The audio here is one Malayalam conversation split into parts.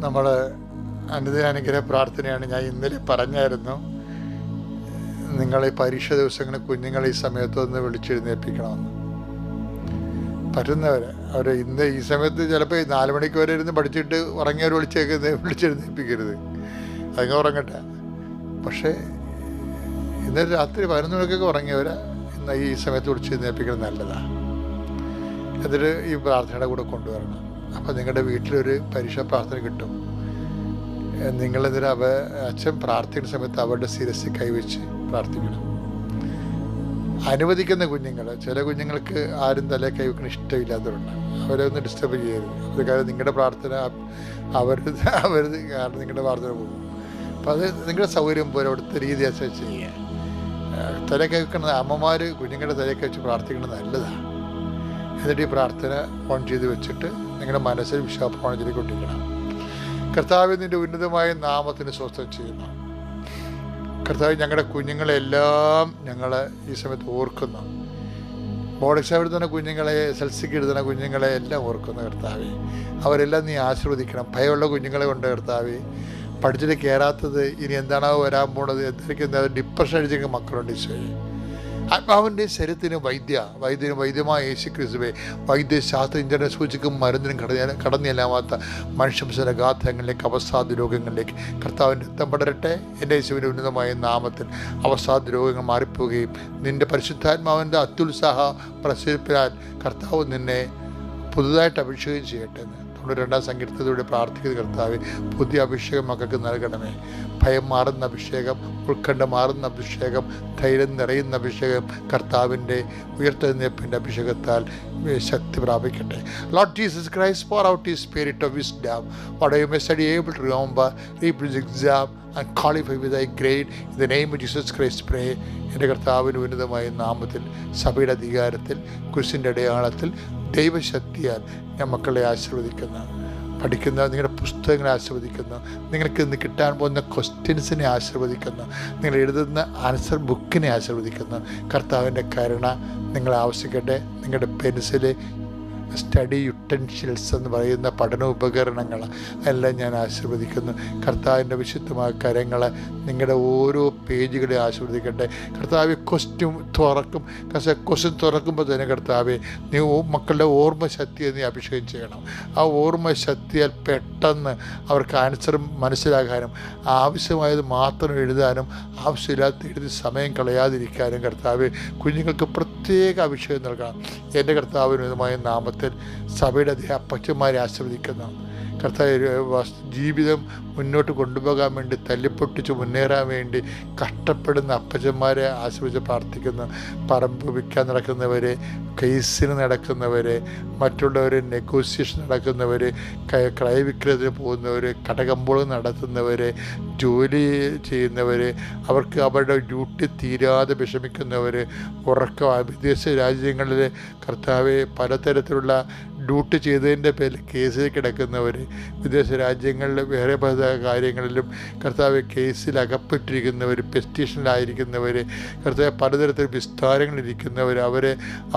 നമ്മൾ അനുദിനാനുഗ്രഹ പ്രാർത്ഥനയാണ്. ഞാൻ ഇന്നലെ പറഞ്ഞായിരുന്നു, നിങ്ങൾ ഈ പരീക്ഷ ദിവസങ്ങളിൽ കുഞ്ഞുങ്ങളെ ഈ സമയത്തൊന്ന് വിളിച്ചെഴുന്നേൽപ്പിക്കണമെന്ന്. പറ്റുന്നവരെ അവർ ഇന്ന് ഈ സമയത്ത് ചിലപ്പോൾ 4 മണിക്ക് വരെ ഇരുന്ന് പഠിച്ചിട്ട് ഉറങ്ങിയവർ വിളിച്ചെഴുന്നേൽപ്പിക്കരുത്, അതങ്ങ് ഉറങ്ങട്ടെ. പക്ഷേ ഇന്നലെ രാത്രി 11 മണിക്കൊക്കെ ഉറങ്ങിയവരെ ഇന്ന് ഈ സമയത്ത് വിളിച്ചെഴുന്നേൽപ്പിക്കുന്നത് നല്ലതാണ്. എന്നിട്ട് ഈ പ്രാർത്ഥനയുടെ കൂടെ കൊണ്ടുവരണം. അപ്പോൾ നിങ്ങളുടെ വീട്ടിലൊരു പരീക്ഷാ പ്രാർത്ഥന കിട്ടും. നിങ്ങളെന്തിനാ അച്ഛൻ പ്രാർത്ഥിക്കുന്ന സമയത്ത് അവരുടെ ശിരസിൽ കൈവച്ച് പ്രാർത്ഥിക്കണം. അനുവദിക്കുന്ന കുഞ്ഞുങ്ങൾ, ചില കുഞ്ഞുങ്ങൾക്ക് ആരും തലേ കൈവയ്ക്കുന്ന ഇഷ്ടമില്ലാത്തവരുണ്ട്. അവരെ ഒന്ന് ഡിസ്റ്റർബ് ചെയ്യരുത്. അത് കാരണം നിങ്ങളുടെ പ്രാർത്ഥന അവരത് കാരണം നിങ്ങളുടെ പ്രാർത്ഥന പോകും. അപ്പം അത് നിങ്ങളുടെ സൗകര്യം പോലെ അവിടുത്തെ രീതി അനുസരിച്ച് ചെയ്യുക. തലേ കൈവയ്ക്കുന്നത് അമ്മമാർ കുഞ്ഞുങ്ങളുടെ തലേ കൈവച്ച് പ്രാർത്ഥിക്കുന്നത് നല്ലതാണ്. എന്നിട്ട് ഈ പ്രാർത്ഥന ഓൺ ചെയ്ത് വെച്ചിട്ട് നിങ്ങളുടെ മനസ്സിൽ വിശ്വാസപ്രമാണത്തിലേക്ക് കൊണ്ടിരിക്കണം. കർത്താവ് നിൻ്റെ ഉന്നതമായ നാമത്തിന് സ്വസ്ഥം ചെയ്യുന്നു. കർത്താവ്, ഞങ്ങളുടെ കുഞ്ഞുങ്ങളെല്ലാം ഞങ്ങൾ ഈ സമയത്ത് ഓർക്കുന്നു. ബോർഡ് എക്സാം എഴുതുന്ന കുഞ്ഞുങ്ങളെ, SLC എഴുതുന്ന കുഞ്ഞുങ്ങളെ എല്ലാം ഓർക്കുന്നു കർത്താവേ. അവരെല്ലാം നീ ആശീർവദിക്കണം. ഭയമുള്ള കുഞ്ഞുങ്ങളെ കൊണ്ട് കർത്താവേ, പഠിച്ചിട്ട് കയറാത്തത് ഇനി എന്താണോ വരാൻ പോണത്, എന്താ ഡിപ്രഷൻ അടിച്ചൊക്കെ മക്കളുണ്ട് ഈശോയെ. ആത്മാവിൻ്റെ ശരീരത്തിന് വൈദ്യമായ യേശു ക്രിസ്തുവേ, വൈദ്യശാസ്ത്ര ഇന്ദ്രനെ സൂചിക്കും മരുന്നിനും കടന്നില്ലാത്ത മനുഷ്യംശയുടെ ഗാത്രങ്ങളിലേക്ക്, അവസാദ രോഗങ്ങളിലേക്ക് കർത്താവിൻ്റെ രക്തം പടരട്ടെ. എൻ്റെ യേശുവിൻ്റെ ഉന്നതമായ നാമത്തിൽ അവസാദ രോഗങ്ങൾ മാറിപ്പോവുകയും നിൻ്റെ പരിശുദ്ധാത്മാവിൻ്റെ അത്യുത്സാഹ പ്രസരിപ്പിനാൽ കർത്താവ് നിന്നെ പുതുതായിട്ട് അഭിഷേകം ചെയ്യട്ടെ. 92-ാം സങ്കീർത്തനത്തിലൂടെ പ്രാർത്ഥിക്കുന്ന കർത്താവ്, പുതിയ അഭിഷേകം മക്കൾക്ക് നൽകണമേ. ഭയം മാറുന്ന അഭിഷേകം, ഉത്കണ്ഠ മാറുന്ന അഭിഷേകം, ധൈര്യം നിറയുന്ന അഭിഷേകം കർത്താവിൻ്റെ ഉയർത്തെഴുന്നേൽപ്പിൻ്റെ അഭിഷേകത്താൽ ശക്തി പ്രാപിക്കട്ടെ. Lord Jesus Christ, pour out His spirit of wisdom, what you may study able to remember, read exam and qualify with thy grade. In the name of Jesus Christ pray. എൻ്റെ കർത്താവിന് ഉന്നതമായ നാമത്തിൽ, സഭയുടെ അധികാരത്തിൽ, കുരിശിൻ്റെ അടയാളത്തിൽ, ദൈവശക്തിയാൽ ഞാൻ മക്കളെ ആശീർവദിക്കുന്നു. പഠിക്കുന്ന നിങ്ങളുടെ പുസ്തകങ്ങളെ ആശീർവദിക്കുന്നു. നിങ്ങൾക്ക് ഇന്ന് കിട്ടാൻ പോകുന്ന ക്വസ്റ്റ്യൻസിനെ ആശീർവദിക്കുന്നു. നിങ്ങൾ എഴുതുന്ന ആൻസർ ബുക്കിനെ ആശീർവദിക്കുന്നു. കർത്താവിൻ്റെ കരുണ നിങ്ങളെ ആവശ്യിക്കട്ടെ. നിങ്ങളുടെ പെൻസില്, സ്റ്റഡി യുട്ടൻഷ്യൽസ് എന്ന് പറയുന്ന പഠന ഉപകരണങ്ങൾ എല്ലാം ഞാൻ ആശീർവദിക്കുന്നു. കർത്താവിൻ്റെ വിശുദ്ധമായ കരങ്ങൾ നിങ്ങളുടെ ഓരോ പേജുകളെ ആശീർവദിക്കട്ടെ. കർത്താവ് ക്വസ്റ്റ്യൻ തുറക്കുമ്പോൾ തന്നെ കർത്താവെ, നീ മക്കളുടെ ഓർമ്മശക്തിയെ നീ അഭിഷേകം ചെയ്യണം. ആ ഓർമ്മശക്തിയാൽ പെട്ടെന്ന് അവർക്ക് ആൻസർ മനസ്സിലാക്കാനും ആവശ്യമായത് മാത്രം എഴുതാനും ആവശ്യമില്ലാത്ത എഴുതി സമയം കളയാതിരിക്കാനും കർത്താവ് കുഞ്ഞുങ്ങൾക്ക് പ്രത്യേക അഭിഷേകം നൽകണം. എൻ്റെ കർത്താവിനുമായ നാമത്തിൽ സഭയുടെ അപ്പച്ചന്മാരെ ആശീർവദിക്കുന്നു. കർത്താവ് ജീവിതം മുന്നോട്ട് കൊണ്ടുപോകാൻ വേണ്ടി തല്ലിപ്പൊട്ടിച്ച് മുന്നേറാൻ വേണ്ടി കഷ്ടപ്പെടുന്ന അപ്പച്ചന്മാരെ ആശീർവദിച്ച് പ്രാർത്ഥിക്കുന്നു. പറമ്പ് വിൽക്കാൻ നടക്കുന്നവരെ, കേസിന് നടക്കുന്നവരെ, മറ്റുള്ളവർ നെഗോസിയേഷൻ നടക്കുന്നവർ, ക്രയവിക്രയത്തിന് പോകുന്നവർ, കടകമ്പോളം നടത്തുന്നവർ, ജോലി ചെയ്യുന്നവർ, അവർക്ക് അവരുടെ ഡ്യൂട്ടി തീരാതെ വിഷമിക്കുന്നവർ, വിദേശ രാജ്യങ്ങളിൽ കർത്താവെ പലതരത്തിലുള്ള ഡ്യൂട്ടി ചെയ്തതിൻ്റെ പേരിൽ കേസിൽ കിടക്കുന്നവർ, വിദേശ രാജ്യങ്ങളിൽ വേറെ പല കാര്യങ്ങളിലും കർത്താവ് കേസിൽ അകപ്പെട്ടിരിക്കുന്നവർ, പെസ്റ്റീഷനിലായിരിക്കുന്നവർ, കർത്താവ് പലതരത്തിൽ വിസ്താരങ്ങളിരിക്കുന്നവർ,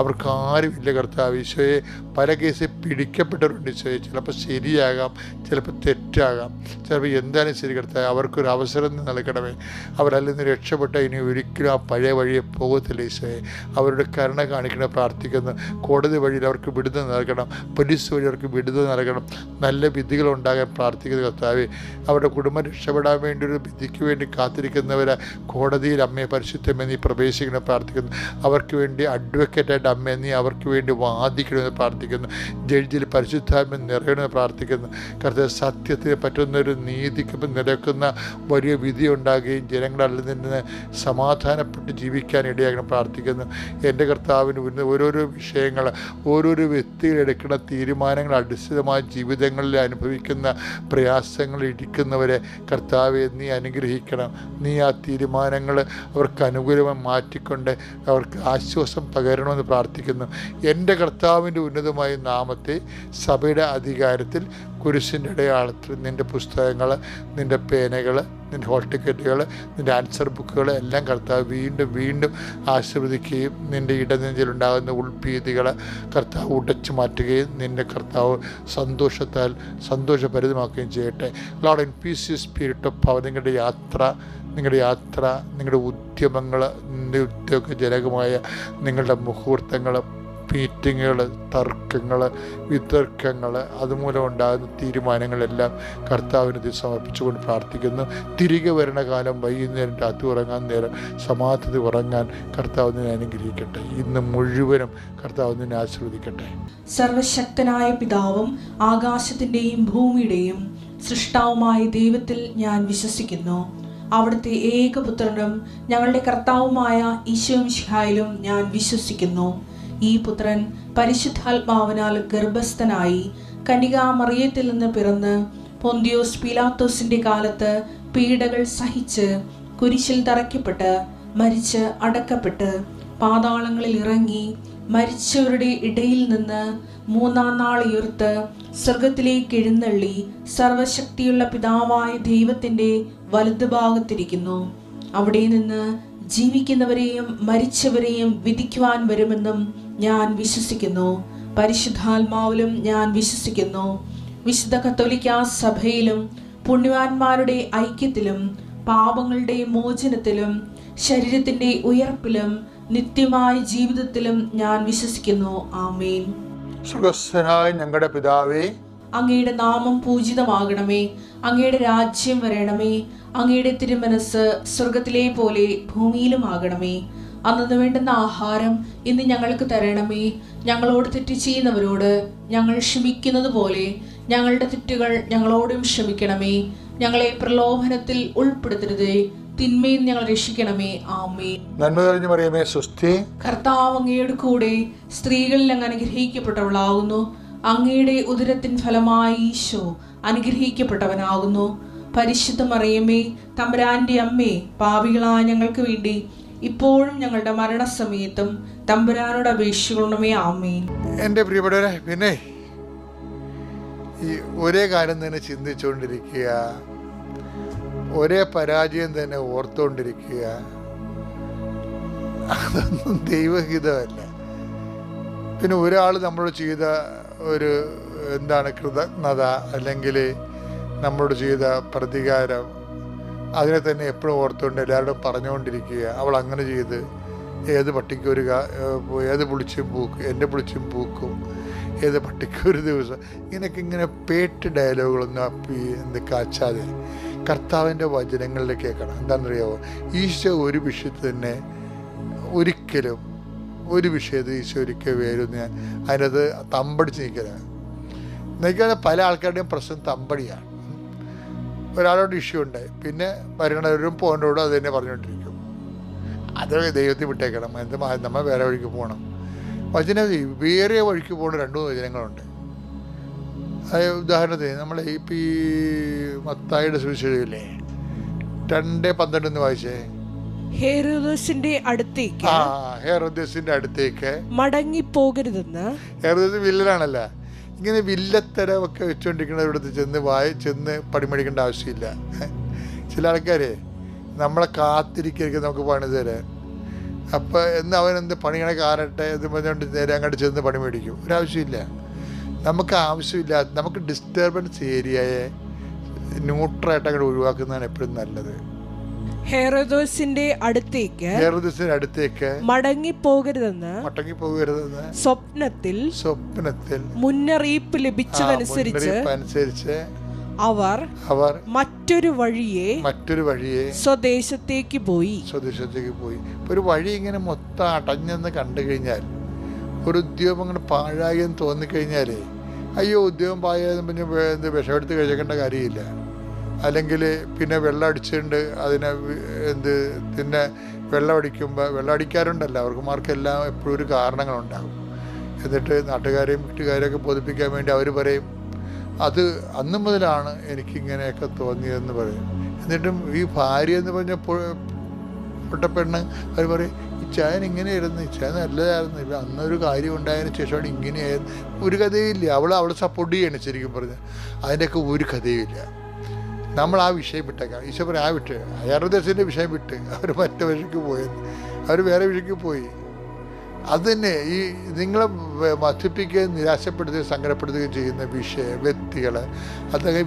അവർക്ക് ആരുമില്ല കർത്താവ്. ഈശോയെ പല കേസിൽ പിടിക്കപ്പെട്ടവരുണ്ട് ഈശോയെ. ചിലപ്പോൾ ശരിയാകാം, ചിലപ്പോൾ തെറ്റാകാം, ചിലപ്പോൾ എന്തായാലും ശരി കർത്താവ്, അവർക്കൊരു അവസരം നൽകണമേ. അവരതിൽ നിന്ന് രക്ഷപ്പെട്ട ഇനി ഒരിക്കലും ആ പഴയ വഴിയെ പോകത്തില്ല ഈശോയെ. അവരുടെ കരുണ കാണിക്കണം പ്രാർത്ഥിക്കുന്നു. കോടതി വഴിയിൽ അവർക്ക് വിടുതൽ നൽകണം, പോലീസ് വഴി അവർക്ക് വിടുതൽ നൽകണം. നല്ല വിധികളുണ്ടാകാൻ പ്രാർത്ഥിക്കുന്ന കർത്താവെ, അവരുടെ കുടുംബം രക്ഷപ്പെടാൻ വേണ്ടി ഒരു വിധിക്ക് വേണ്ടി കാത്തിരിക്കുന്നവരെ കോടതിയിൽ അമ്മയെ പരിശുദ്ധമേ നീ പ്രവേശിക്കണം പ്രാർത്ഥിക്കുന്നു. അവർക്ക് വേണ്ടി അഡ്വക്കേറ്റായിട്ട് അമ്മയെ നീ അവർക്ക് വേണ്ടി വാദിക്കണമെന്ന് പ്രാർത്ഥിക്കുന്നു. ജഡ്ജിൽ പരിശുദ്ധാത്മ നിറയണമെന്ന് പ്രാർത്ഥിക്കുന്നു. കർത്താവ്, സത്യത്തിന് പറ്റുന്നൊരു നീതിക്ക് നിരക്കുന്ന വലിയ വിധി ഉണ്ടാകുകയും ജനങ്ങളിൽ നിന്ന് സമാധാനപ്പെട്ട് ജീവിക്കാൻ ഇടയാകണം പ്രാർത്ഥിക്കുന്നു. എൻ്റെ കർത്താവിന് ഓരോരോ വിഷയങ്ങൾ, ഓരോരോ വ്യക്തികൾ എടുക്കുന്ന തീരുമാനങ്ങൾ അടിസ്ഥിതമായ ജീവിതങ്ങളിൽ അനുഭവിക്കുന്ന പ്രയാസങ്ങൾ ഇരിക്കുന്നവരെ കർത്താവെ നീ അനുഗ്രഹിക്കണം. നീ ആ തീരുമാനങ്ങൾ അവർക്ക് അനുകൂലമായി മാറ്റിക്കൊണ്ട് അവർക്ക് ആശ്വാസം പകരണമെന്ന് പ്രാർത്ഥിക്കുന്നു. എൻ്റെ കർത്താവിൻ്റെ ഉന്നതമായ നാമത്തെ സഭയുടെ അധികാരത്തിൽ കുരിശിൻ്റെ അടയാളത്തിൽ നിൻ്റെ പുസ്തകങ്ങൾ, നിൻ്റെ പേനകൾ, നിൻ്റെ ഹോൾ ടിക്കറ്റുകൾ, നിൻ്റെ ആൻസർ ബുക്കുകൾ എല്ലാം കർത്താവ് വീണ്ടും വീണ്ടും ആശീർവദിക്കുകയും നിൻ്റെ ഇടനെഞ്ചിലുണ്ടാകുന്ന ഉൾഭീതികൾ കർത്താവ് ഉടച്ചു മാറ്റുകയും നിൻ്റെ കർത്താവ് സന്തോഷത്താൽ സന്തോഷഭരിതമാക്കുകയും ചെയ്യട്ടെ. Lord, in peace U spirit of power. നിങ്ങളുടെ യാത്ര, നിങ്ങളുടെ ഉദ്യമങ്ങൾ, നിൻ്റെ ഉദ്യോഗജനകമായ നിങ്ങളുടെ മുഹൂർത്തങ്ങൾ, മീറ്റിങ്ങുകൾ, തർക്കങ്ങൾ, വിതർക്കങ്ങൾ, അതുമൂലം ഉണ്ടാകുന്ന തീരുമാനങ്ങളെല്ലാം കർത്താവിന് സമർപ്പിച്ചുകൊണ്ട് പ്രാർത്ഥിക്കുന്നു. തിരികെ വരണ കാലം വൈകുന്നേരം, രാത്രി ഉറങ്ങാൻ നേരം സമാധാനത്തിൽ ഉറങ്ങാൻ കർത്താവ് നിന്നെ അനുഗ്രഹിക്കട്ടെ. ഇന്ന് മുഴുവനും കർത്താവ് നിന്നെ ആശീർവദിക്കട്ടെ. സർവശക്തനായ പിതാവും ആകാശത്തിൻ്റെയും ഭൂമിയുടെയും സൃഷ്ടാവുമായ ദൈവത്തിൽ ഞാൻ വിശ്വസിക്കുന്നു. അവിടുത്തെ ഏകപുത്രനും ഞങ്ങളുടെ കർത്താവുമായ ഈശോ മിശിഹായിലും ഞാൻ വിശ്വസിക്കുന്നു. ഈ പുത്രൻ പരിശുദ്ധാത്മാവിനാൽ ഗർഭസ്ഥനായി കന്യകാമറിയത്തിൽ നിന്ന് പിറന്ന് പൊന്തിയോസ് പീലാത്തോസിന്റെ കാലത്ത് പീഡകൾ സഹിച്ച് കുരിശിൽ തറയ്ക്കപ്പെട്ട് മരിച്ച് അടക്കപ്പെട്ട് പാതാളങ്ങളിൽ ഇറങ്ങി മരിച്ചവരുടെ ഇടയിൽ നിന്ന് മൂന്നാം നാൾ ഉയർത്ത് സ്വർഗത്തിലേക്ക് എഴുന്നള്ളി സർവശക്തിയുള്ള പിതാവായ ദൈവത്തിന്റെ വലതുഭാഗത്തിരിക്കുന്നു. അവിടെ നിന്ന് ജീവിക്കുന്നവരെയും മരിച്ചവരെയും വിധിക്കുവാൻ വരുമെന്നും ഞാൻ വിശ്വസിക്കുന്നു. പരിശുദ്ധാത്മാവിലും ഞാൻ വിശ്വസിക്കുന്നു. വിശുദ്ധ കത്തോലിക്കാ സഭയിലും പുണ്യവാന്മാരുടെ ഐക്യത്തിലും പാപങ്ങളുടെ മോചനത്തിലും ശരീരത്തിന്റെ ഉയർപ്പിലും നിത്യമായ ജീവിതത്തിലും ഞാൻ വിശ്വസിക്കുന്നു. ആമേൻ. സ്വർഗ്ഗസ്ഥനായ ഞങ്ങളുടെ പിതാവേ, അങ്ങയുടെ നാമം പൂജിതമാകണമേ. അങ്ങയുടെ രാജ്യം വരണമേ. അങ്ങയുടെ തിരുമനസ് സ്വർഗത്തിലെ പോലെ ഭൂമിയിലും ആകണമേ. അന്നു വേണ്ടുന്ന ആഹാരം ഇന്ന് ഞങ്ങൾക്ക് തരണമേ. ഞങ്ങളോട് തെറ്റ് ചെയ്യുന്നവരോട് ഞങ്ങൾ ക്ഷമിക്കുന്നത് പോലെ ഞങ്ങളുടെ തെറ്റുകൾ ഞങ്ങളോടും ക്ഷമിക്കണമേ. ഞങ്ങളെ പ്രലോഭനത്തിൽ ഉൾപ്പെടുത്തരുതേ, തിന്മയിൽ ഞങ്ങൾ രക്ഷിക്കണമേ. ആമേൻ. നന്മ നിറഞ്ഞ മറിയമേ, സ്വസ്തി. കർത്താവ് അങ്ങയുടെ കൂടെ സ്ത്രീകളിൽ അങ്ങ് അനുഗ്രഹിക്കപ്പെട്ടവളാകുന്നു. അങ്ങയുടെ ഉദരത്തിൻ ഫലമായി ഈശോ അനുഗ്രഹിക്കപ്പെട്ടവനാകുന്നു. പരിശുദ്ധ മറിയമേ, തമ്പുരാന്റെ അമ്മേ, പാപികളായ ഞങ്ങൾക്ക് വേണ്ടി ഇപ്പോഴും ഞങ്ങളുടെ മരണസമയത്തും തമ്പുരാനോട് അപേക്ഷിക്കണമേ. ആമേൻ. എൻ്റെ പ്രിയപ്പെട്ടവരെ, പിന്നെ ഈ ഒരേ കാര്യം തന്നെ ചിന്തിച്ചുകൊണ്ടിരിക്കുക, ഒരേ പരാജയം തന്നെ ഓർത്തുകൊണ്ടിരിക്കുക, അതൊന്നും ദൈവഹിതമല്ല. പിന്നെ ഒരാൾ നമ്മളോട് ചെയ്ത ഒരു കൃതജ്ഞത അല്ലെങ്കിൽ നമ്മളോട് ചെയ്ത പ്രതികാരം, അതിനെ തന്നെ എപ്പോഴും ഓർത്തുകൊണ്ട് എല്ലാവരോടും പറഞ്ഞുകൊണ്ടിരിക്കുക, അവൾ അങ്ങനെ ചെയ്ത്, ഏത് പട്ടിക്ക് ഏത് പുളിച്ചും പൂക്കും, എൻ്റെ പുളിച്ചും പൂക്കും, ഏത് പട്ടിക്ക് ഒരു ദിവസം, ഇങ്ങനെ പേട്ട് ഡയലോഗുകളൊന്നും കാച്ചാതെ കർത്താവിൻ്റെ വചനങ്ങളിലേക്ക് കേൾക്കണം. എന്താണെന്നറിയാമോ? ഈശോ ഒരു വിഷയത്തിൽ തന്നെ ഒരിക്കലും ഒരു വിഷയത്തിൽ ഈശോ ഒരിക്കലും വരുന്ന അതിനകത്ത് തമ്പടിച്ച് നിൽക്കാതെ പല ആൾക്കാരുടെയും പ്രശ്നം തമ്പടിയാണ്. ഒരാളോട് ഇഷ്യൂ ഉണ്ടായി, പിന്നെ വരണവരും പോകേണ്ടവരോടും അത് തന്നെ പറഞ്ഞുകൊണ്ടിരിക്കും. അത് ദൈവത്തിൽ വിട്ടേക്കണം. നമ്മൾ വേറെ വഴിക്ക് പോകണം. വചനം വേറെ വഴിക്ക് പോകുന്ന 2-3 വചനങ്ങളുണ്ട്. ഉദാഹരണത്തിന് നമ്മൾ ഇപ്പം ഈ മത്തായിയുടെ സുവിശേഷമില്ലേ, 2:12 വായിച്ചേ. ഹെരോദസിന്റെ അടുത്തേക്ക് മടങ്ങിപ്പോകരുതെന്ന്. ഹെരോദസ് വില്ലനാണല്ല. ഇങ്ങനെ വില്ലത്തരമൊക്കെ വെച്ചുകൊണ്ടിരിക്കുന്നവരുടെ ചെന്ന് പണിമടിക്കേണ്ട ആവശ്യമില്ല. ചില ആൾക്കാർ നമ്മളെ കാത്തിരിക്കരുത് നമുക്ക് പണി തരാൻ. അപ്പം അവനെന്ത് പണികളെ കാറട്ടെ എന്ന് പറഞ്ഞുകൊണ്ട് നേരെ അങ്ങോട്ട് ചെന്ന് പണി മേടിക്കും. ഒരാവശ്യമില്ല. നമുക്ക് ആവശ്യമില്ല. നമുക്ക് ഡിസ്റ്റർബൻസ് ഏരിയയെ ന്യൂട്രലായിട്ട് അങ്ങോട്ട് ഒഴിവാക്കുന്നതാണ് എപ്പോഴും നല്ലത്. ഹെരോദസിന്റെ അടുത്തേക്ക് മടങ്ങിപ്പോകരുതെന്ന് സ്വപ്നത്തിൽ മുന്നറിയിപ്പ് ലഭിച്ചതനുസരിച്ച് അവർ മറ്റൊരു വഴിയെ സ്വദേശത്തേക്ക് പോയി. ഒരു വഴി ഇങ്ങനെ മൊത്തം അടഞ്ഞെന്ന് കണ്ടു കഴിഞ്ഞാൽ, ഒരു ഉദ്യോഗം അങ്ങനെ പാഴായി എന്ന് തോന്നിക്കഴിഞ്ഞാലേ, അയ്യോ ഉദ്യോഗം പാഴായെന്ന് പറഞ്ഞ് വിഷമെടുത്ത് കഴിക്കേണ്ട കാര്യമില്ല. അല്ലെങ്കിൽ പിന്നെ വെള്ളം അടിച്ചുകൊണ്ട് അതിനെ പിന്നെ വെള്ളം അടിക്കാറുണ്ടല്ലോ, അവർക്കുമാർക്കെല്ലാം എപ്പോഴും ഒരു കാരണങ്ങളുണ്ടാകും. എന്നിട്ട് നാട്ടുകാരെയും വീട്ടുകാരെയൊക്കെ ബോധിപ്പിക്കാൻ വേണ്ടി അവർ പറയും, അത് അന്ന് മുതലാണ് എനിക്കിങ്ങനെയൊക്കെ തോന്നിയതെന്ന് പറയും. എന്നിട്ടും ഈ ഭാര്യ എന്ന് പറഞ്ഞ പെണ്ണ് അവർ പറയും, ഈ ചായൻ ഇങ്ങനെയായിരുന്നു, ഈ ചായ നല്ലതായിരുന്നു, ഇപ്പം അന്നൊരു കാര്യം ഉണ്ടായതിനു ശേഷമാണ് ഇങ്ങനെയായിരുന്നു. ഒരു കഥയില്ല. അവളെ സപ്പോർട്ട് ചെയ്യണം. ശരിക്കും പറഞ്ഞാൽ അതിൻ്റെയൊക്കെ ഒരു കഥയുമില്ല. നമ്മൾ ആ വിഷയം വിട്ടേക്കാം. ഈശോ പറയും ആ വിട്ട് ഹെറോദേസിൻ്റെ വിഷയം വിട്ട് അവർ മറ്റേ വഴിക്ക് പോയത്, അവർ വേറെ വഴിക്ക് പോയി. അത് തന്നെ ഈ നിങ്ങളെ മത്സിപ്പിക്കുകയും നിരാശപ്പെടുത്തുകയും സങ്കടപ്പെടുത്തുകയും ചെയ്യുന്ന വ്യക്തികൾ അതൊക്കെ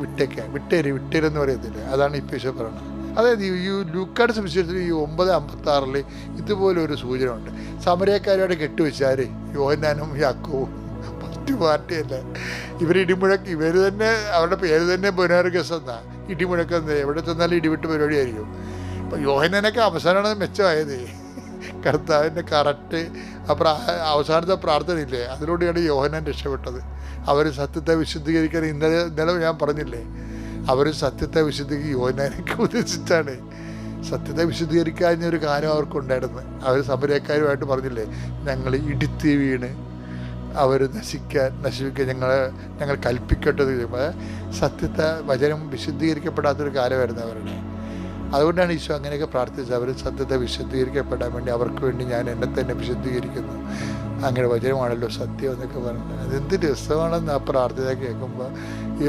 വിട്ടേരെന്ന് പറയത്തില്ല. അതാണ് ഇപ്പോൾ ഈശോ പറയുന്നത്. അതായത് ഈ ലൂക്കായുടെ സുവിശേഷത്തിൽ ഈ 9:56 ഇതുപോലെ ഒരു സൂചന ഉണ്ട്. സമരക്കാരോട് കെട്ടുവെച്ചാൽ യോഹന്നാനും യാക്കോബും മറ്റു പാർട്ടിയല്ല. ഇവർ തന്നെ അവരുടെ പേര് തന്നെ ബൊനാർഗസ് എന്നാ. ഇടിമുഴക്കം എവിടെ ചെന്നാലും ഇടിവിട്ട് പരിപാടിയായിരിക്കും. അപ്പം യോഹന്നാനൊക്കെ അവസാനമാണ് മെച്ചമായത്. കർത്താവിൻ്റെ കറക്റ്റ് അവസാനത്തെ പ്രാർത്ഥനയില്ലേ, അതിലൂടെയാണ് യോഹന്നാൻ രക്ഷപ്പെട്ടത്. അവർ സത്യത്തെ വിശുദ്ധീകരിക്കാൻ ഇന്നലെ ഞാൻ പറഞ്ഞില്ലേ, അവർ സത്യത്തെ വിശുദ്ധീകരിക്കുക യോഹന്നാനൊക്കെ ഉദ്ദേശിച്ചാണ്. സത്യത്തെ വിശുദ്ധീകരിക്കാഞ്ഞൊരു കാര്യം അവർക്കുണ്ടായിരുന്നു. അവർ സമരക്കാരുമായിട്ട് പറഞ്ഞില്ലേ, ഞങ്ങൾ ഇടുത്തി വീണ് അവർ നശിപ്പിക്കാൻ ഞങ്ങൾ കൽപ്പിക്കട്ടത്. സത്യത്തെ വചനം വിശുദ്ധീകരിക്കപ്പെടാത്തൊരു കാലമായിരുന്നു അവരുടെ. അതുകൊണ്ടാണ് ഈശോ അങ്ങനെയൊക്കെ പ്രാർത്ഥിച്ചത്. അവർ സത്യത്തെ വിശുദ്ധീകരിക്കപ്പെടാൻ വേണ്ടി അവർക്ക് വേണ്ടി ഞാൻ എന്നെ തന്നെ വിശുദ്ധീകരിക്കുന്നു, അങ്ങനെ വചനമാണല്ലോ സത്യം എന്നൊക്കെ പറഞ്ഞിട്ട്. അതെന്ത് രസമാണെന്ന് ആ പ്രാർത്ഥന കേൾക്കുമ്പോൾ.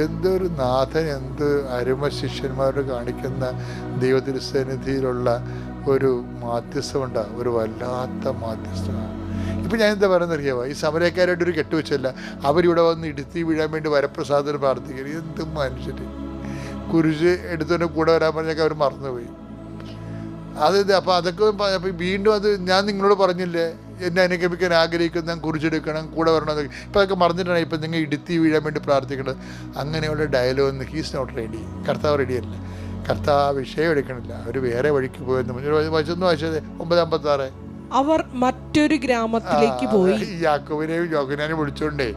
എന്തൊരു നാഥൻ, എന്ത് അരുമ ശിഷ്യന്മാരോട് കാണിക്കുന്ന ദൈവത്തിരുസന്നിധിയിലുള്ള ഒരു മാധ്യസ്ഥമുണ്ടാകും, ഒരു വല്ലാത്ത മാധ്യസ്ഥമാണ്. ഇപ്പം ഞാൻ എന്താ പറയുന്നത് അറിയാമോ, ഈ സമരക്കാരായിട്ട് ഒരു കെട്ടുവെച്ചല്ല, അവരിവിടെ വന്ന് ഇടുത്തി വീഴാൻ വേണ്ടി വരപ്രസാദത്തിന് പ്രാർത്ഥിക്കുന്നത്. എന്ത് മനുഷ്യർ! കുരിശ് എടുത്തവൻ്റെ കൂടെ വരാൻ പറഞ്ഞൊക്കെ അവർ മറന്നുപോയി. അപ്പോൾ അതൊക്കെ അപ്പോൾ വീണ്ടും അത് ഞാൻ നിങ്ങളോട് പറഞ്ഞില്ലേ, എന്നെ അനുഗമിക്കാൻ ആഗ്രഹിക്കുന്ന ഞാൻ കുരിശെടുക്കണം, കൂടെ വരണം എന്നൊക്കെ. ഇപ്പം അതൊക്കെ മറന്നിട്ടാണ് ഇപ്പം നിങ്ങൾ ഇടുത്തി വീഴാൻ വേണ്ടി പ്രാർത്ഥിക്കുന്നത്. അങ്ങനെയുള്ള ഡയലോഗ് ഹീസ് നോട്ട് റെഡി. കർത്താവ് റെഡിയല്ല. കർത്താവ് ആ വിഷയം എടുക്കണില്ല. അവർ വേറെ വഴിക്ക് പോയെന്ന് വചനം വായിച്ചത് 9:56. അവർ മറ്റൊരു ഗ്രാമത്തിലേക്ക് പോയി. യാക്കോബിനെയും യോഹന്നാനെയും വിളിച്ചോണ്ടേ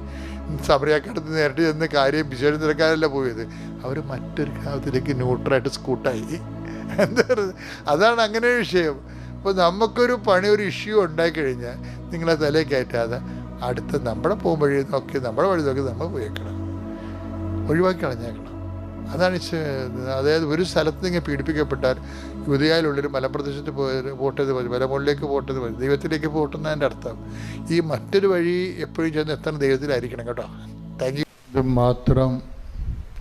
സമരക്കാരത്ത് നേരിട്ട് ചെന്ന് കാര്യം വിശേഷം തിരക്കാരല്ല പോയത്. അവർ മറ്റൊരു ഗ്രാമത്തിലേക്ക് ന്യൂട്രലായിട്ട് സ്കൂട്ടായി. എന്താ പറയുക, അതാണ് അങ്ങനെ ഒരു വിഷയം. അപ്പോൾ നമുക്കൊരു പണി, ഒരു ഇഷ്യൂ ഉണ്ടായിക്കഴിഞ്ഞാൽ നിങ്ങളെ തലയിൽ കയറ്റാതെ അടുത്ത നമ്മുടെ വഴി നോക്കി നമ്മുടെ വഴി നോക്കി നമ്മൾ പോയേക്കണം, ഒഴിവാക്കി കളഞ്ഞേക്കണം. അതാണ് അതായത് ഒരു സ്ഥലത്ത് നിങ്ങൾ പീഡിപ്പിക്കപ്പെട്ടാൽ യുദ്ധയാലുള്ളൊരു മലപ്രദേശത്ത് പോട്ടത് മതി, മലമുകളിലേക്ക് പോട്ടത് മതി, ദൈവത്തിലേക്ക് പോട്ടുന്നതിൻ്റെ അർത്ഥം ഈ മറ്റൊരു വഴി എപ്പോഴും ചെന്ന് എത്ര ദൈവത്തിലായിരിക്കണം കേട്ടോ. Thank you. ഇത് മാത്രം,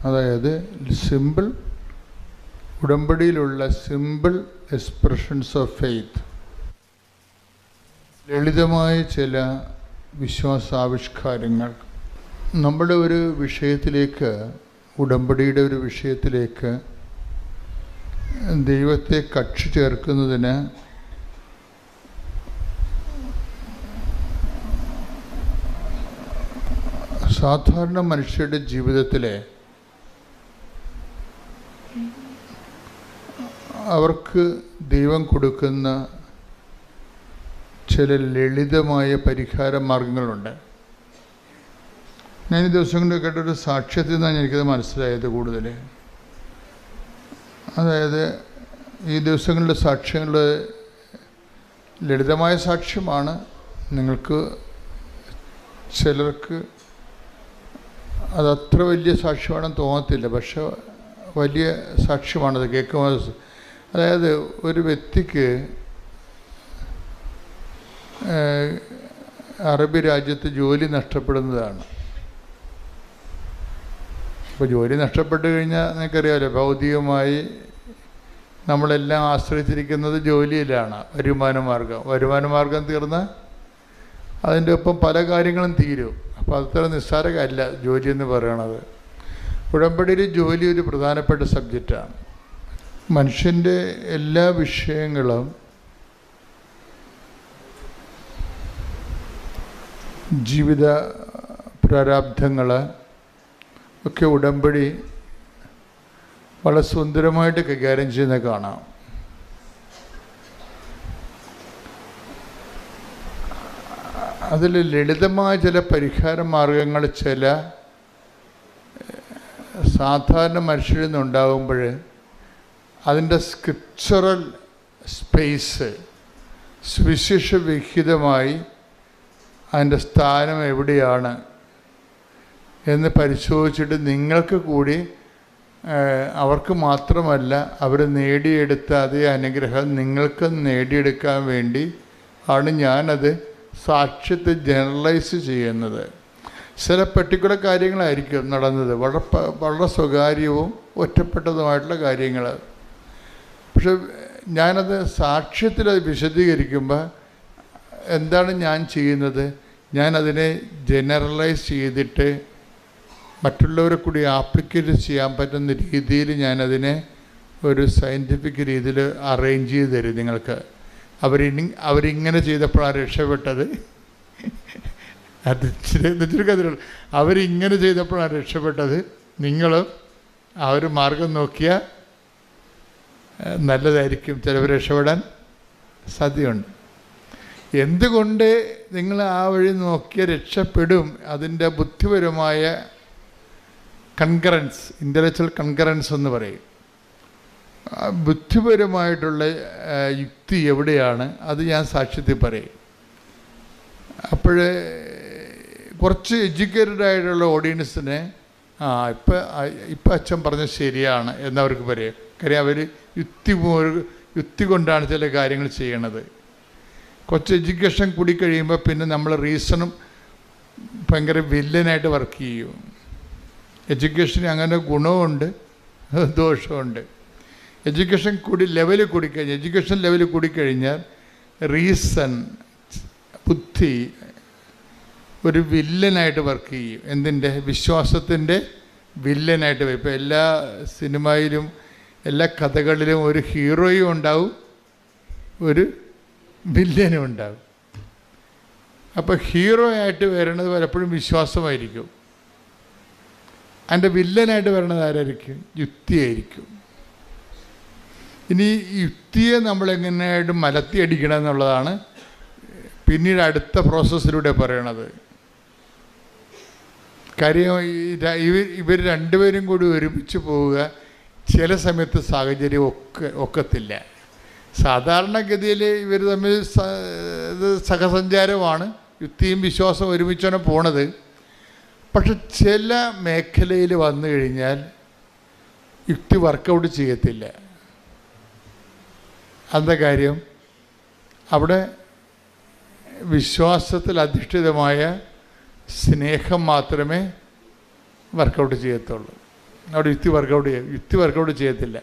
അതായത് സിമ്പിൾ ഉടമ്പടിയിലുള്ള സിമ്പിൾ എക്സ്പ്രഷൻസ് ഓഫ് ഫെയ്ത്ത്, ലളിതമായ ചില വിശ്വാസാവിഷ്കാരങ്ങൾ നമ്മുടെ ഒരു വിഷയത്തിലേക്ക്, ഉടമ്പടിയുടെ ഒരു വിഷയത്തിലേക്ക് ദൈവത്തെ കക്ഷി ചേർക്കുന്നതിന് സാധാരണ മനുഷ്യരുടെ ജീവിതത്തിലെ അവർക്ക് ദൈവം കൊടുക്കുന്ന ചില ലളിതമായ പരിഹാര മാർഗങ്ങളുണ്ട്. ഞാൻ ഈ ദിവസങ്ങളിൽ കേട്ടൊരു സാക്ഷ്യത്തിൽ നിന്നാണ് എനിക്കത് മനസ്സിലായത് കൂടുതൽ. അതായത് ഈ ദിവസങ്ങളിലെ സാക്ഷ്യങ്ങൾ ലളിതമായ സാക്ഷ്യമാണ്. നിങ്ങൾക്ക് ചിലർക്ക് അതത്ര വലിയ സാക്ഷ്യമാണെന്ന് തോന്നത്തില്ല, പക്ഷെ വലിയ സാക്ഷ്യമാണത് കേൾക്കുമ്പോൾ. അതായത് ഒരു വ്യക്തിക്ക് അറബി രാജ്യത്ത് ജോലി നഷ്ടപ്പെടുന്നതാണ്. ഇപ്പോൾ ജോലി നഷ്ടപ്പെട്ട് കഴിഞ്ഞാൽ നിങ്ങൾക്കറിയാമല്ലോ, ഭൗതികമായി നമ്മളെല്ലാം ആശ്രയിച്ചിരിക്കുന്നത് ജോലിയിലാണ്. വരുമാന മാർഗം തീർന്നാൽ അതിൻ്റെ ഒപ്പം പല കാര്യങ്ങളും തീരും. അപ്പോൾ അത്ര നിസ്സാരമല്ല ജോലി എന്ന് പറയണത്. ഉടമ്പടിയിൽ ജോലി ഒരു പ്രധാനപ്പെട്ട സബ്ജക്റ്റാണ്. മനുഷ്യൻ്റെ എല്ലാ വിഷയങ്ങളും ജീവിത പ്രാരാബ്ധങ്ങൾ ഒക്കെ ഉടമ്പടി വളരെ സുന്ദരമായിട്ട് കൈകാര്യം ചെയ്യുന്നത് കാണാം. അതിൽ ലളിതമായ ചില പരിഹാര മാർഗങ്ങൾ ചില സാധാരണ മനുഷ്യരിൽ നിന്നുണ്ടാകുമ്പോൾ അതിൻ്റെ സ്ക്രിപ്ചറൽ സ്പേസ് സുവിശേഷവിഹിതമായി അതിൻ്റെ സ്ഥാനം എവിടെയാണ് എന്ന് പരിശോധിച്ചിട്ട് നിങ്ങൾക്ക് കൂടി അവർക്ക് മാത്രമല്ല അവർ നേടിയെടുത്ത അതേ അനുഗ്രഹം നിങ്ങൾക്ക് നേടിയെടുക്കാൻ വേണ്ടി ആണ് ഞാനത് സാക്ഷ്യത്തെ ജനറലൈസ് ചെയ്യുന്നത്. ചില പെർട്ടിക്കുലർ കാര്യങ്ങളായിരിക്കും നടന്നത്, വളരെ സ്വകാര്യവും ഒറ്റപ്പെട്ടതുമായിട്ടുള്ള കാര്യങ്ങൾ. പക്ഷെ ഞാനത് സാക്ഷ്യത്തിൽ അത് വിശദീകരിക്കുമ്പോൾ എന്താണ് ഞാൻ ചെയ്യുന്നത്? ഞാനതിനെ ജനറലൈസ് ചെയ്തിട്ട് മറ്റുള്ളവരെ കൂടി ആപ്ലിക്കേറ്റ് ചെയ്യാൻ പറ്റുന്ന രീതിയിൽ ഞാനതിനെ ഒരു സയൻറ്റിഫിക് രീതിയിൽ അറേഞ്ച് ചെയ്ത് തരും നിങ്ങൾക്ക്. അവരിങ്ങനെ ചെയ്തപ്പോഴാണ് രക്ഷപ്പെട്ടത്. അത് കഥകൾ. അവരിങ്ങനെ ചെയ്തപ്പോഴാണ് രക്ഷപ്പെട്ടത്. നിങ്ങളും ആ ഒരു മാർഗം നോക്കിയാൽ നല്ലതായിരിക്കും. ചിലവർ രക്ഷപ്പെടാൻ സാധ്യതയുണ്ട്. എന്തുകൊണ്ട് നിങ്ങൾ ആ വഴി നോക്കിയാൽ രക്ഷപ്പെടും? അതിൻ്റെ ബുദ്ധിപരമായ കൺകറൻസ്, ഇൻ്റലക്ച്വൽ കൺകറൻസ് എന്ന് പറയും. ബുദ്ധിപരമായിട്ടുള്ള യുക്തി എവിടെയാണ് അത് ഞാൻ സാക്ഷ്യത്തിൽ പറയും. അപ്പോൾ കുറച്ച് എഡ്യൂക്കേറ്റഡ് ആയിട്ടുള്ള ഓഡിയൻസിനെ ഇപ്പം അച്ഛൻ പറഞ്ഞത് ശരിയാണ് എന്നവർക്ക് പറയും. കാര്യം അവർ യുക്തി കൊണ്ടാണ് ചില കാര്യങ്ങൾ ചെയ്യണത്. കുറച്ച് എഡ്യൂക്കേഷൻ കൂടി കഴിയുമ്പോൾ പിന്നെ നമ്മൾ റീസണും ഭയങ്കര വില്ലനായിട്ട് വർക്ക് ചെയ്യും. എഡ്യൂക്കേഷന് അങ്ങനെ ഗുണമുണ്ട് ദോഷമുണ്ട്. എഡ്യൂക്കേഷൻ ലെവൽ കൂടിക്കഴിഞ്ഞാൽ റീസൺ, ബുദ്ധി ഒരു വില്ലനായിട്ട് വർക്ക് ചെയ്യും. എന്തിൻ്റെ? വിശ്വാസത്തിൻ്റെ വില്ലനായിട്ട് വരും. ഇപ്പോൾ എല്ലാ സിനിമയിലും എല്ലാ കഥകളിലും ഒരു ഹീറോയും ഉണ്ടാവും, ഒരു വില്ലനും ഉണ്ടാവും. അപ്പോൾ ഹീറോ ആയിട്ട് വരണത് പലപ്പോഴും വിശ്വാസമായിരിക്കും. അതിൻ്റെ വില്ലനായിട്ട് വരണത് ആരായിരിക്കും? യുക്തിയായിരിക്കും. ഇനി യുക്തിയെ നമ്മളെങ്ങനെയായിട്ട് മലത്തിയടിക്കണം എന്നുള്ളതാണ് പിന്നീട് അടുത്ത പ്രോസസ്സിലൂടെ പറയണത്. കാര്യം ഇവർ രണ്ടുപേരും കൂടി ഒരുമിച്ച് പോവുക ചില സമയത്ത് സാഹചര്യം ഒക്കത്തില്ല. സാധാരണഗതിയിൽ ഇവർ തമ്മിൽ സഹസഞ്ചാരമാണ്, യുക്തിയും വിശ്വാസവും ഒരുമിച്ചാണ് പോണത്. പക്ഷെ ചില മേഖലയിൽ വന്നു കഴിഞ്ഞാൽ യുക്തി വർക്കൗട്ട് ചെയ്യത്തില്ല. എന്താ കാര്യം? അവിടെ വിശ്വാസത്തിൽ അധിഷ്ഠിതമായ സ്നേഹം മാത്രമേ വർക്കൗട്ട് ചെയ്യത്തുള്ളൂ. അവിടെ യുക്തി വർക്കൗട്ട് ചെയ്യത്തില്ല.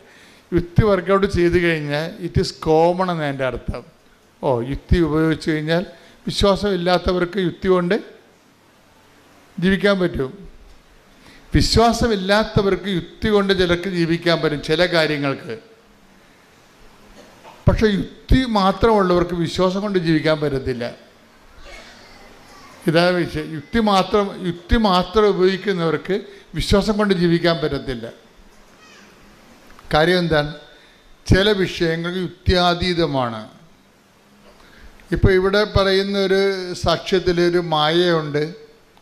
യുക്തി വർക്കൗട്ട് ചെയ്ത് കഴിഞ്ഞാൽ ഇറ്റ് ഈസ് കോമൺ എന്ന് എൻ്റെ അർത്ഥം. യുക്തി ഉപയോഗിച്ച് കഴിഞ്ഞാൽ വിശ്വാസമില്ലാത്തവർക്ക് യുക്തി കൊണ്ട് ജീവിക്കാൻ പറ്റും. വിശ്വാസമില്ലാത്തവർക്ക് യുക്തി കൊണ്ട് ചിലർക്ക് ജീവിക്കാൻ പറ്റും ചില കാര്യങ്ങൾക്ക്. പക്ഷെ യുക്തി മാത്രമുള്ളവർക്ക് വിശ്വാസം കൊണ്ട് ജീവിക്കാൻ പറ്റത്തില്ല. ഇതാണ് വിഷയം. യുക്തി മാത്രം ഉപയോഗിക്കുന്നവർക്ക് വിശ്വാസം കൊണ്ട് ജീവിക്കാൻ പറ്റത്തില്ല. കാര്യം എന്താണ്? ചില വിഷയങ്ങൾ യുക്തിയാതീതമാണ്. ഇപ്പോൾ ഇവിടെ പറയുന്ന ഒരു സാക്ഷ്യത്തിലൊരു മായയുണ്ട്,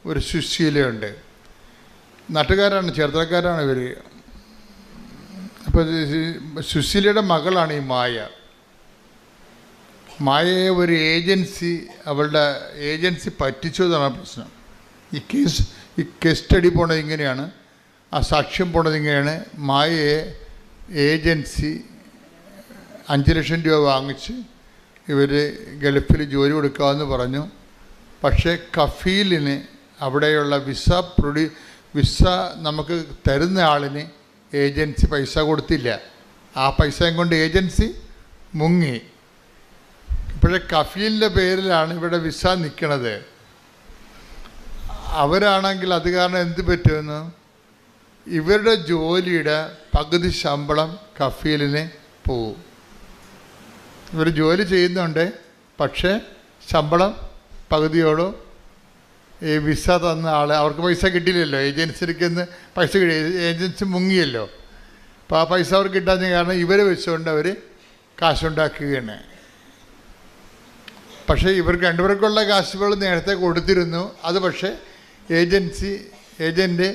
ഒരു സുശീലയുണ്ട്. നാട്ടുകാരാണ്, ചേർത്തലക്കാരാണ് ഇവർ. അപ്പോൾ സുശീലയുടെ മകളാണ് ഈ മായയെ ഒരു അവളുടെ ഏജൻസി പറ്റിച്ചു എന്നാണ് പ്രശ്നം. ഈ കേസ് സ്റ്റഡി പോണത് ഇങ്ങനെയാണ്, ആ സാക്ഷ്യം പോണത് ഇങ്ങനെയാണ്. മായയെ ഏജൻസി 5 ലക്ഷം രൂപ വാങ്ങിച്ച് ഇവർ ഗൾഫിൽ ജോലി കൊടുക്കാമെന്ന് പറഞ്ഞു. പക്ഷേ കഫീലിന് അവിടെയുള്ള വിസ നമുക്ക് തരുന്ന ആളിന് ഏജൻസി പൈസ കൊടുത്തില്ല. ആ പൈസയും കൊണ്ട് ഏജൻസി മുങ്ങി. ഇപ്പോഴേ കഫീലിൻ്റെ പേരിലാണ് ഇവിടെ വിസ നിൽക്കണത്. അവരാണെങ്കിൽ അത് കാരണം എന്ത് പറ്റുമെന്ന്, ഇവരുടെ ജോലിയുടെ പകുതി ശമ്പളം കഫീലിന് പോവും. ഇവർ ജോലി ചെയ്യുന്നുണ്ട്, പക്ഷേ ശമ്പളം പകുതിയോളം ഈ വിസ തന്ന ആൾ, അവർക്ക് പൈസ കിട്ടിയില്ലല്ലോ, ഏജൻസിക്ക് പൈസ കിട്ടി, ഏജൻസി മുങ്ങിയല്ലോ. അപ്പോൾ ആ പൈസ അവർക്ക് കിട്ടാത്ത കാരണം ഇവരെ വെച്ചുകൊണ്ട് അവർ കാശുണ്ടാക്കുകയാണ്. പക്ഷേ ഇവർക്ക് രണ്ടുപേർക്കുള്ള കാശുകൾ നേരത്തെ കൊടുത്തിരുന്നു. അത് പക്ഷേ ഏജൻറ്റ്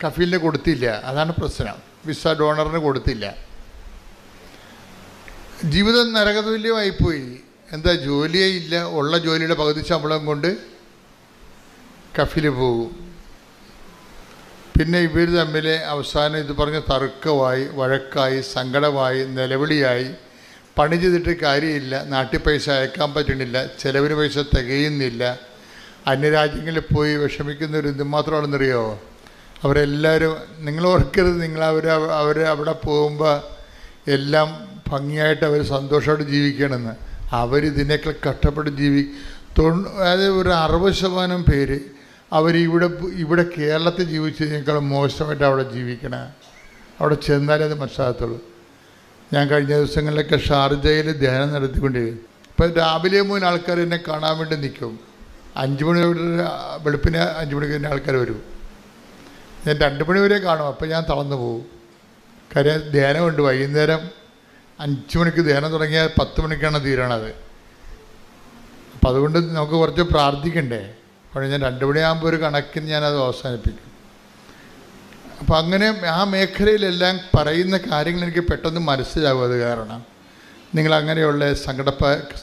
കഫീലിന് കൊടുത്തില്ല. അതാണ് പ്രശ്നം. വിസ ഡോണറിന് കൊടുത്തില്ല. ജീവിതം നരകതുല്യമായിപ്പോയി. എന്താ? ജോലിയേ ഇല്ല. ഉള്ള ജോലിയുടെ പകുതി ശമ്പളം കൊണ്ട് കഫീൽ പോകും. പിന്നെ ഇവർ തമ്മിൽ അവസാനം ഇത് പറഞ്ഞ തർക്കമായി, വഴക്കായി, സങ്കടമായി, നിലവിളിയായി. പണി ചെയ്തിട്ട് കാര്യമില്ല, നാട്ടിൽ പൈസ അയക്കാൻ പറ്റണില്ല, ചിലവിന് പൈസ തികയുന്നില്ല. അന്യരാജ്യങ്ങളിൽ പോയി വിഷമിക്കുന്നവർ എന്തുമാത്രമാണെന്നറിയോ? അവരെല്ലാവരും, നിങ്ങൾ ഓർക്കരുത്, നിങ്ങൾ അവർ അവിടെ പോകുമ്പോൾ എല്ലാം ഭംഗിയായിട്ട് അവർ സന്തോഷമായിട്ട് ജീവിക്കണമെന്ന്. അവരിതിനേക്കാൾ കഷ്ടപ്പെട്ട് അതായത് ഒരു 60% പേര് ഇവിടെ കേരളത്തിൽ ജീവിച്ചതിനേക്കാൾ മോശമായിട്ട് അവിടെ ജീവിക്കണ. അവിടെ ചെന്നാലേ അത് മനസ്സിലാകത്തുള്ളൂ. ഞാൻ കഴിഞ്ഞ ദിവസങ്ങളിലൊക്കെ ഷാർജയിൽ ധ്യാനം നടത്തിക്കൊണ്ടിരിക്കും. ഇപ്പം രാവിലെ മുതൽ ആൾക്കാർ എന്നെ കാണാൻ വേണ്ടി നിൽക്കും. 5 മണി വെളുപ്പിന് 5 മണിക്ക് തന്നെ ആൾക്കാർ വരും. ഞാൻ 2 മണി വരെ കാണും. അപ്പം ഞാൻ തളർന്നു പോകും. കാര്യം ധ്യാനമുണ്ട്. വൈകുന്നേരം 5 മണിക്ക് ധ്യാനം തുടങ്ങിയാൽ 10 മണിക്കാണ് തീരണത്. അപ്പം അതുകൊണ്ട് നമുക്ക് കുറച്ച് പ്രാർത്ഥിക്കണ്ടേ. അപ്പോൾ ഞാൻ 2 മണിയാകുമ്പോൾ ഒരു കണക്കിന് ഞാനത് അവസാനിപ്പിക്കും. അപ്പം അങ്ങനെ ആ മേഖലയിലെല്ലാം പറയുന്ന കാര്യങ്ങൾ എനിക്ക് പെട്ടെന്ന് മനസ്സിലാവും. അത് കാരണം നിങ്ങളങ്ങനെയുള്ള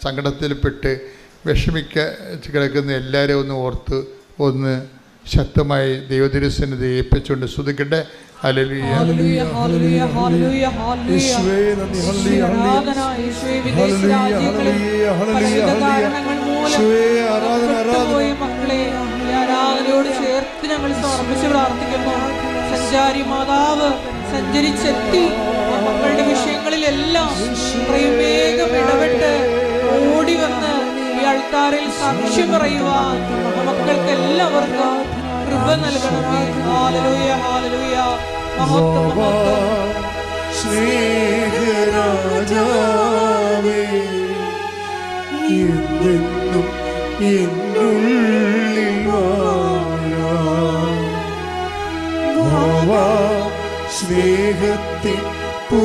സങ്കടത്തിൽപ്പെട്ട് കിടക്കുന്ന എല്ലാവരെയും ഒന്ന് ഓർത്ത് ഒന്ന് ശക്തമായി ദൈവതിരുസന്നിധി ഏൽപ്പിച്ചുകൊണ്ട് സ്തുതിക്കട്ടെ. Hallelujah, hallelujah, hallelujah, hallelujah, hallelujah. മക്കളെ ആരാധനയോട് ചേർത്ത് ഞങ്ങൾ സമർപ്പിച്ച് പ്രാർത്ഥിക്കുന്നു. സഞ്ചാരി മാതാവ് സഞ്ചരിച്ചെത്തി മക്കളുടെ വിഷയങ്ങളിലെല്ലാം വേഗം ഇടപെട്ട് ഓടി വന്ന് ഈ അൾത്താരയിൽ സാക്ഷ്യം പറയുവാൻ മക്കൾക്ക് എല്ലാവർക്കും കൃപ നൽകണമേ. Hallelujah, hallelujah. മഹത്വം, മഹത്വം. സ്നേഹരാജാവേ എന്നെന്നും എന്നുള്ളിൽ വാഴാം. സ്നേഹത്തിൻ പൂ